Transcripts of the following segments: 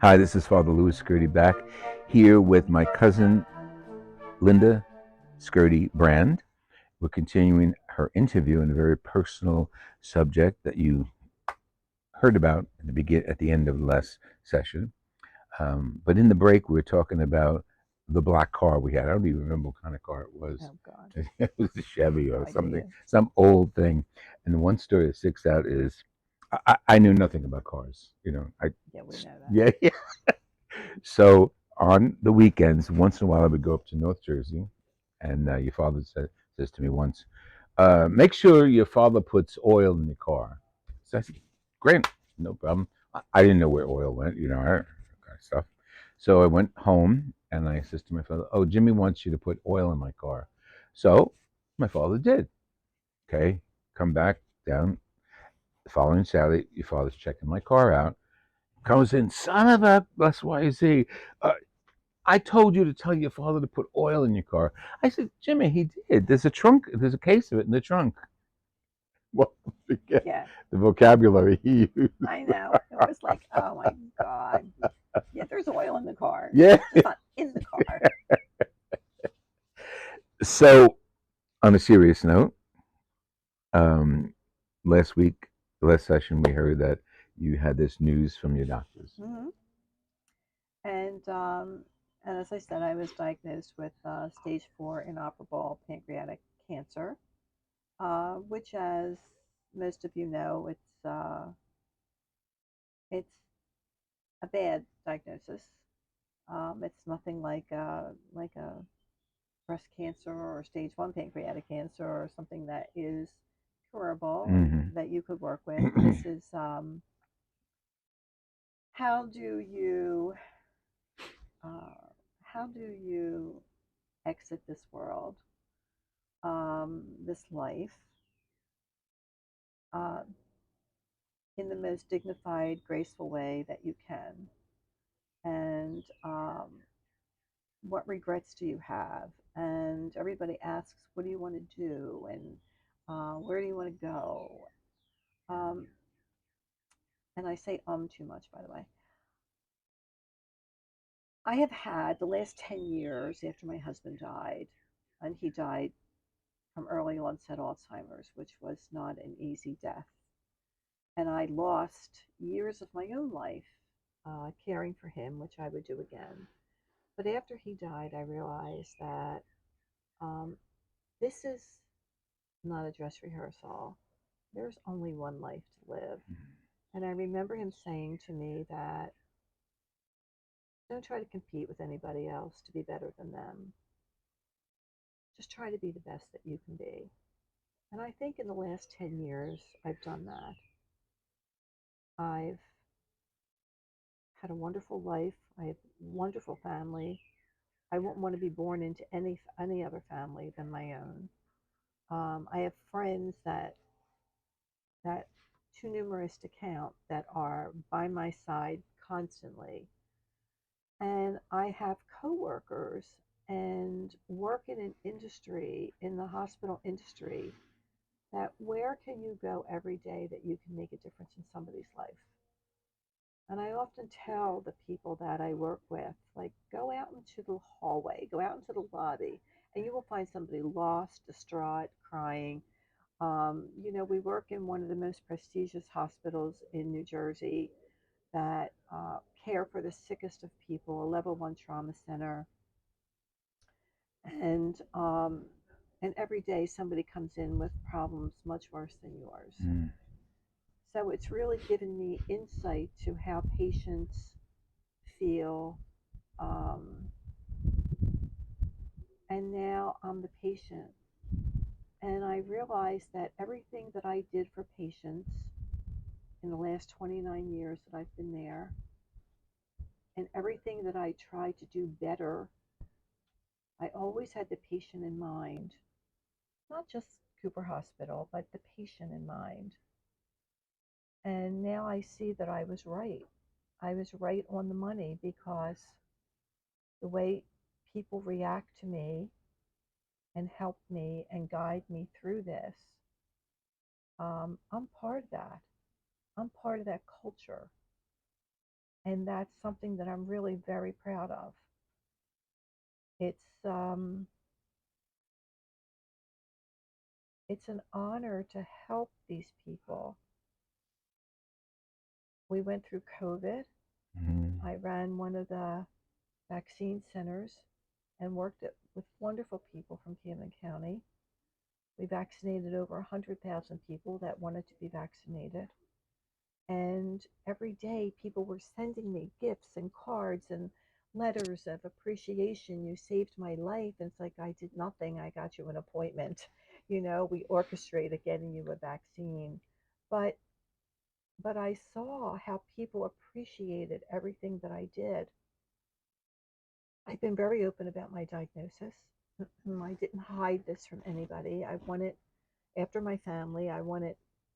Hi, this is Father Louis Scurti back here with my cousin Linda Scurti Brand. We're continuing her interview in a very personal subject that you heard about at the end of the last session. But in the break, we were talking about the black car we had. I don't even remember what kind of car it was. Oh God, It was a Chevy no or something, idea. some old thing. And the one story that sticks out is I knew nothing about cars. Yeah, we know that. Yeah, yeah. So on the weekends, once in a while, I would go up to North Jersey, and your father says to me once, "Make sure your father puts oil in your car." So I said, "Great, no problem." I didn't know where oil went, kind of stuff. So I went home and I said to my father, "Oh, Jimmy wants you to put oil in my car." So my father did. Okay, come back down the following Saturday. Your father's checking my car out. Comes in, son of a SYZ. I told you to tell your father to put oil in your car. I said, Jimmy, he did. There's a case of it in the trunk. Well, forget Yeah, the vocabulary he used. I know. It was like, oh my God. Yeah, there's oil in the car, Yeah. just not in the car. So, on a serious note, um, last week, the last session, we heard that you had this news from your doctors. hmm And and as I said, I was diagnosed with stage 4 inoperable pancreatic cancer, which, as most of you know, it's a bad diagnosis. It's nothing like a breast cancer or stage 1 pancreatic cancer or something that is curable and Mm-hmm. that you could work with. This is how do you uh, how do you exit this world, this life, uh, in the most dignified, graceful way that you can, and what regrets do you have? And everybody asks, what do you want to do, and where do you want to go? Um, and I say too much, by the way. I have had the last 10 years after my husband died, and he died from early onset Alzheimer's, which was not an easy death. And I lost years of my own life caring for him, which I would do again. But after he died, I realized that um, this is not a dress rehearsal. There's only one life to live. And I remember him saying to me that don't try to compete with anybody else to be better than them. Just try to be the best that you can be. And I think in the last 10 years, I've done that. I've had a wonderful life. I have a wonderful family. I wouldn't want to be born into any other family than my own. I have friends that too numerous to count that are by my side constantly, and I have coworkers and work in an industry in the hospital industry that where can you go every day that you can make a difference in somebody's life? And I often tell the people that I work with, like, go out into the hallway, go out into the lobby, and you will find somebody lost, distraught, crying. We work in one of the most prestigious hospitals in New Jersey that care for the sickest of people, a level 1 trauma center. And, and every day somebody comes in with problems much worse than yours. Mm. So it's really given me insight to how patients feel. Um, and now I'm the patient. And I realized that everything that I did for patients in the last 29 years that I've been there, and everything that I tried to do better, I always had the patient in mind. Not just Cooper Hospital, but the patient in mind. And now I see that I was right. I was right on the money because the way people react to me and help me and guide me through this, I'm part of that. I'm part of that culture. and that's something that I'm really very proud of. It's um, it's an honor to help these people. We went through COVID. Mm. I ran one of the vaccine centers and with wonderful people from Camden County. We vaccinated over 100,000 people that wanted to be vaccinated. And every day, people were sending me gifts and cards and letters of appreciation. You saved my life. And it's like, I did nothing. I got you an appointment. We orchestrated getting you a vaccine. But but I saw how people appreciated everything that I did. I've been very open about my diagnosis. I didn't hide this from anybody. I wanted, after my family, I wanted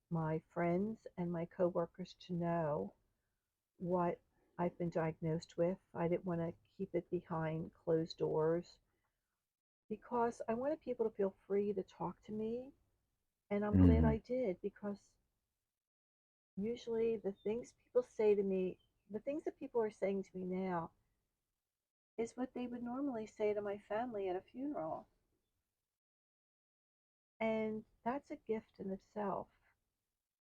my friends and my coworkers to know what I've been diagnosed with. I didn't want to keep it behind closed doors because I wanted people to feel free to talk to me. And I'm glad Mm. I did because usually the things people say to me, the things that people are saying to me now, is what they would normally say to my family at a funeral. And that's a gift in itself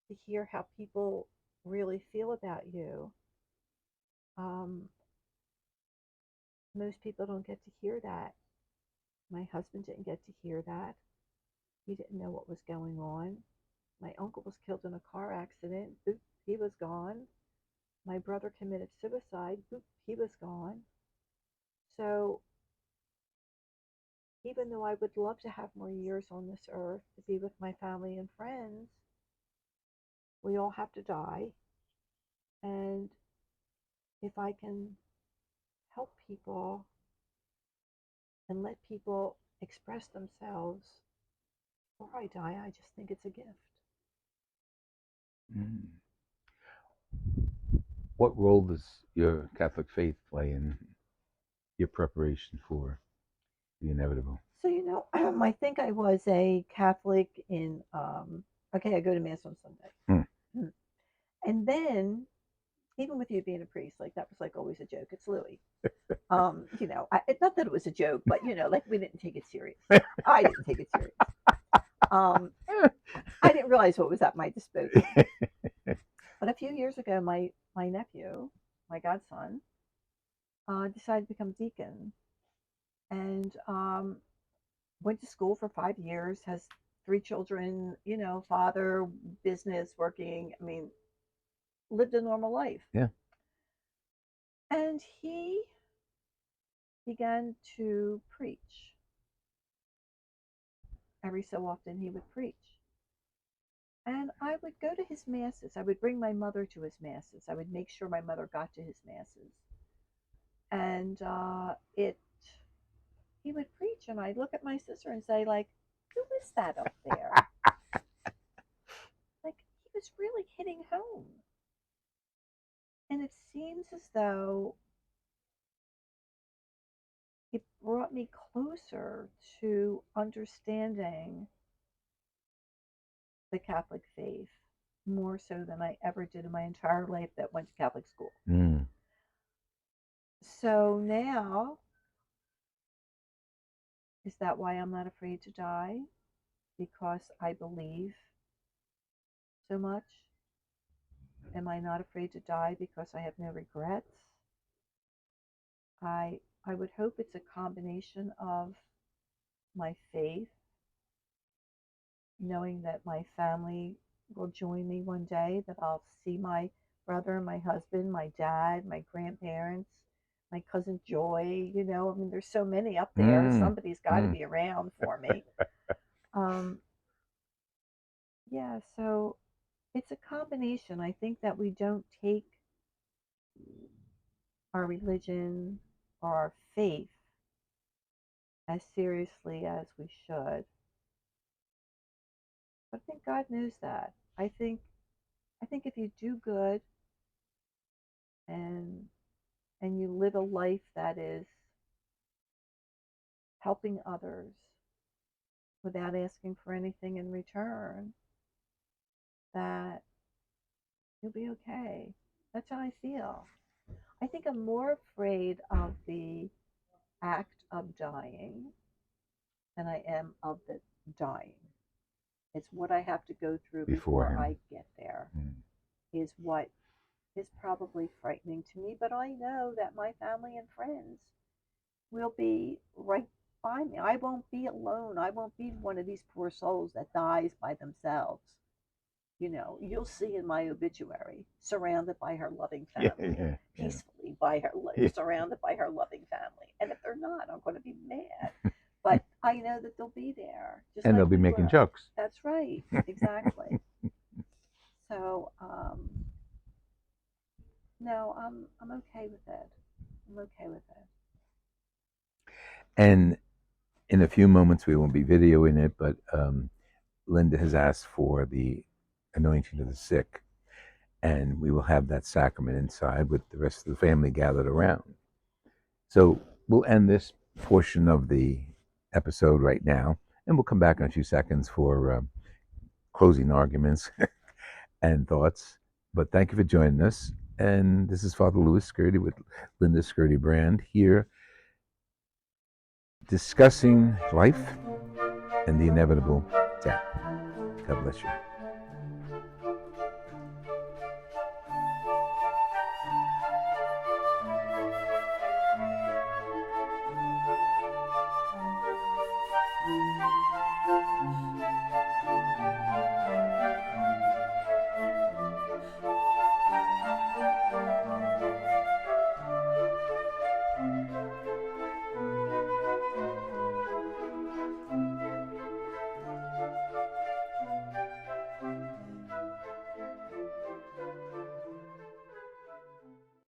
to hear how people really feel about you. Um, most people don't get to hear that. My husband didn't get to hear that. He didn't know what was going on. My uncle was killed in a car accident. Boop, he was gone. My brother committed suicide. Boop, he was gone. So even though I would love to have more years on this earth to be with my family and friends, we all have to die. And if I can help people and let people express themselves before I die, I just think it's a gift. Mm. What role does your Catholic faith play in your preparation for the inevitable? So, I think I was a Catholic okay, I go to Mass on Sunday. Mm. Mm. And then, even with you being a priest, like that was like always a joke. It's Louis. Not that it was a joke, but like we didn't take it serious. I didn't take it serious. Um, I didn't realize what was at my disposal. But a few years ago, my nephew, my godson, decided to become deacon, and went to school for 5 years. Has three children. Father, business, working. I mean, lived a normal life. Yeah. And he began to preach. Every so often, he would preach. And I would go to his masses. I would bring my mother to his masses. I would make sure my mother got to his masses. And he would preach, and I'd look at my sister and say, like, who is that up there? Like, he was really hitting home. And it seems as though it brought me closer to understanding the Catholic faith more so than I ever did in my entire life that went to Catholic school. Mm. So now, is that why I'm not afraid to die? Because I believe so much? Am I not afraid to die because I have no regrets? I would hope it's a combination of my faith, knowing that my family will join me one day, that I'll see my brother, my husband, my dad, my grandparents, my cousin Joy. I mean, there's so many up there. Mm. Somebody's got to Mm. be around for me. Um, yeah, so it's a combination. I think that we don't take our religion or our faith as seriously as we should. But I think God knows that. I think if you do good and you live a life that is helping others without asking for anything in return, that you'll be okay. That's how I feel. I think I'm more afraid of the act of dying than I am of the dying. It's what I have to go through before beforehand. I get there Mm. is what is probably frightening to me, but I know that my family and friends will be right by me. I won't be alone. I won't be one of these poor souls that dies by themselves. You know, you'll see in my obituary, surrounded by her loving Yeah, family, yeah, yeah, peacefully by her, yeah. surrounded by her loving family. And if they're not, I'm going to be mad. But I know that they'll be there, just And they'll like be we making were. jokes. That's right, exactly. So, no, I'm okay with it. I'm okay with it. And in a few moments, we won't be videoing it, but Linda has asked for the anointing of the sick, and we will have that sacrament inside with the rest of the family gathered around. So we'll end this portion of the episode right now, and we'll come back in a few seconds for closing arguments and thoughts. But thank you for joining us. And this is Father Louis Scurti with Linda Scurti Brand here discussing life and the inevitable death. God bless you.